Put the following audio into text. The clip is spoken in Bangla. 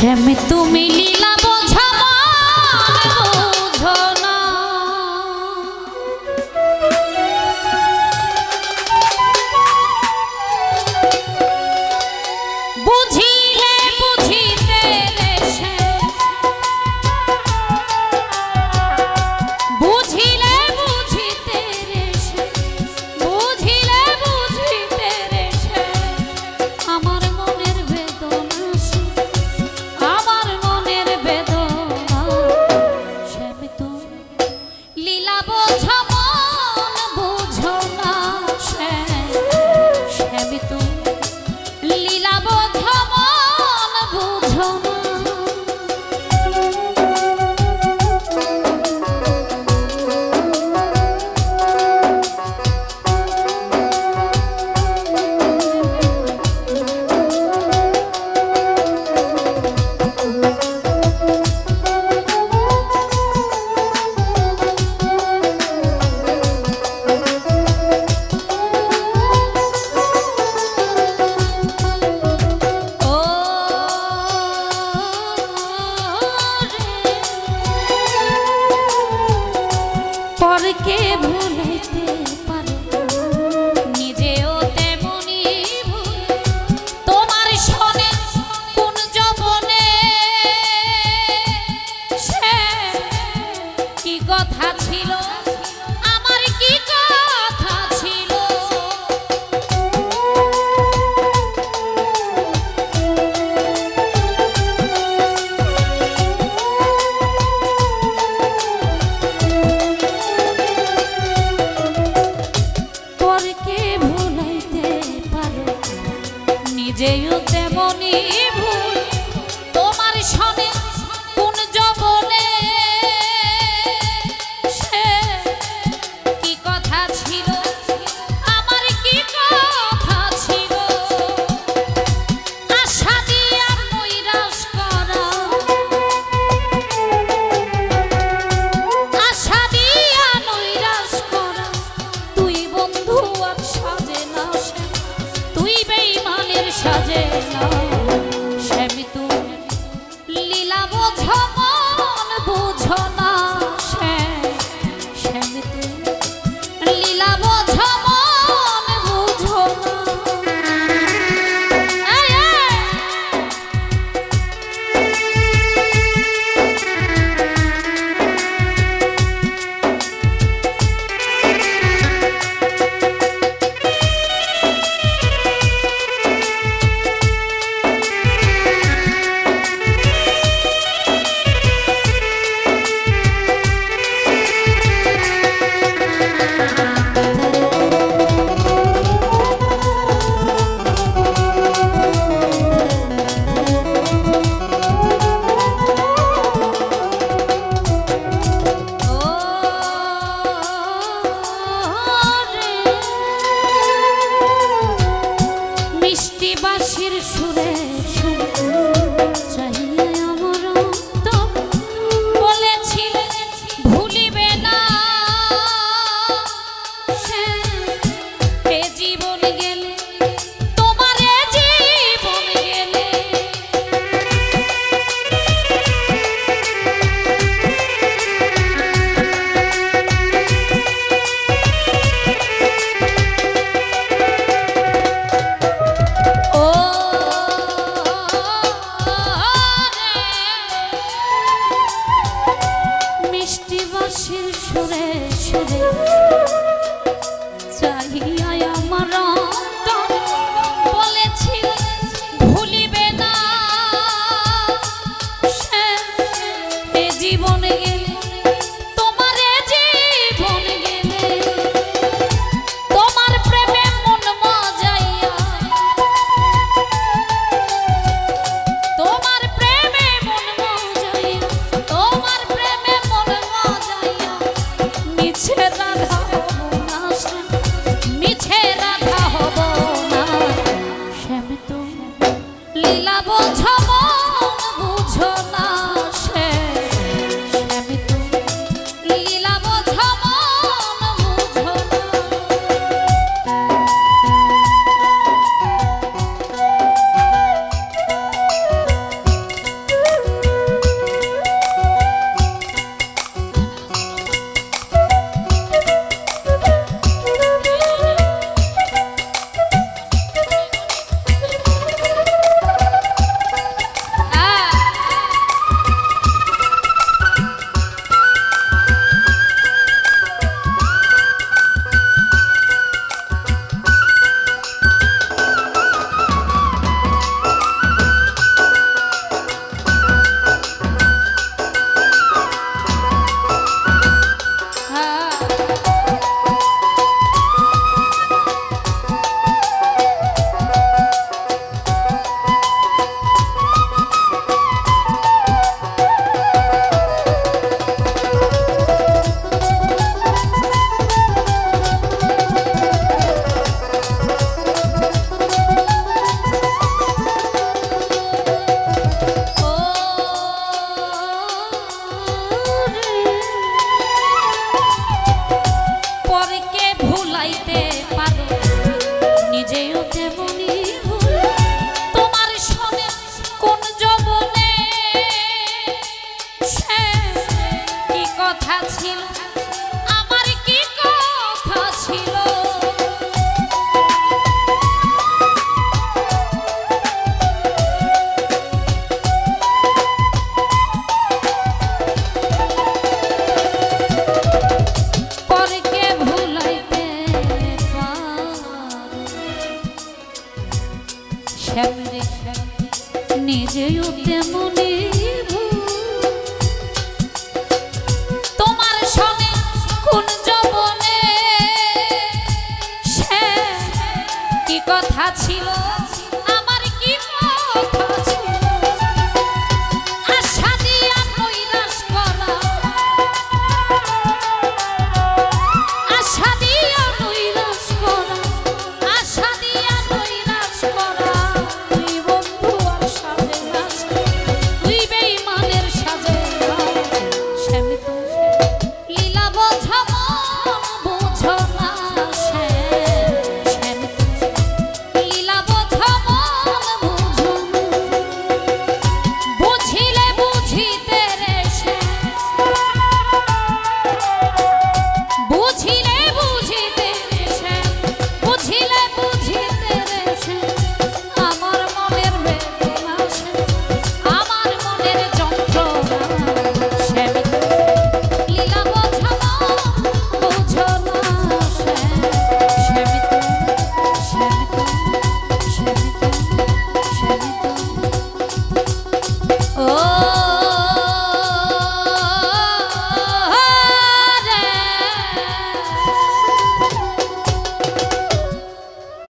শ্যামে তুমি লীলা বোঝা বোঝো না, বুঝিলে বুঝিতে রেশে, বুঝিলে বুঝিতে রেশে, বুঝিলে বুঝিতে রেশে আমার মনের বেদনা, আমার মনের বেদনা। শ্যামে তুমি লীলা বোঝা মন বুঝো না, শ্যামে তুমি লীলা বোঝা মন বুঝো না। পরকে ভুলাইতে পারে নিজেও তেমনি ভুল, তোমার শোনে কোন যবনে সে কি কথা ছিল, আমার কি কথা ছিল। নিজেও তেমনি ভুল, তোমার শোনে কোন যবনে সে কি কথা ছিল, আমার কি কথা ছিল। আশা দিয়া নৈরাশ করা, আশা দিয়া নৈরাশ করা, তুই বন্ধু আর সাজে না, তুই বেঈমানের সাজে না। শ্যামে তুমি লীলা বোঝা মন বুঝো না, শ্যামে তুমি লীলা বোঝা মন বুঝো না। বাঁশির সুরে চাহিয়া আমার অন্তর বলেছিলে ভুলিবে না, এ জীবন গেলে তোমার এ জীবন গেলে। বাঁশির সুরে সুরে চাহিয়া আমার অন্তর বলেছিল ভুলিবে না, এ জীবন গেলে তোমার এ জীবন গেলে। তোমার প্রেমে মন মজাইয়া, তোমার প্রেমে মন মজাইয়া, তোমার প্রেমে মন মজাইয়া মিছে রাধা হব না, মিছে রাধা হব না। শ্যামে তুমি লীলা বোঝা মন বুঝো না, শ্যামে তুমি লীলা বোঝা মন বুঝো না। কোন যৌবনে সে কি কথা ছিল, আমার কি কথা ছিল। পরকে ভুলাইতে শ্যামরে নিজেও তেমনি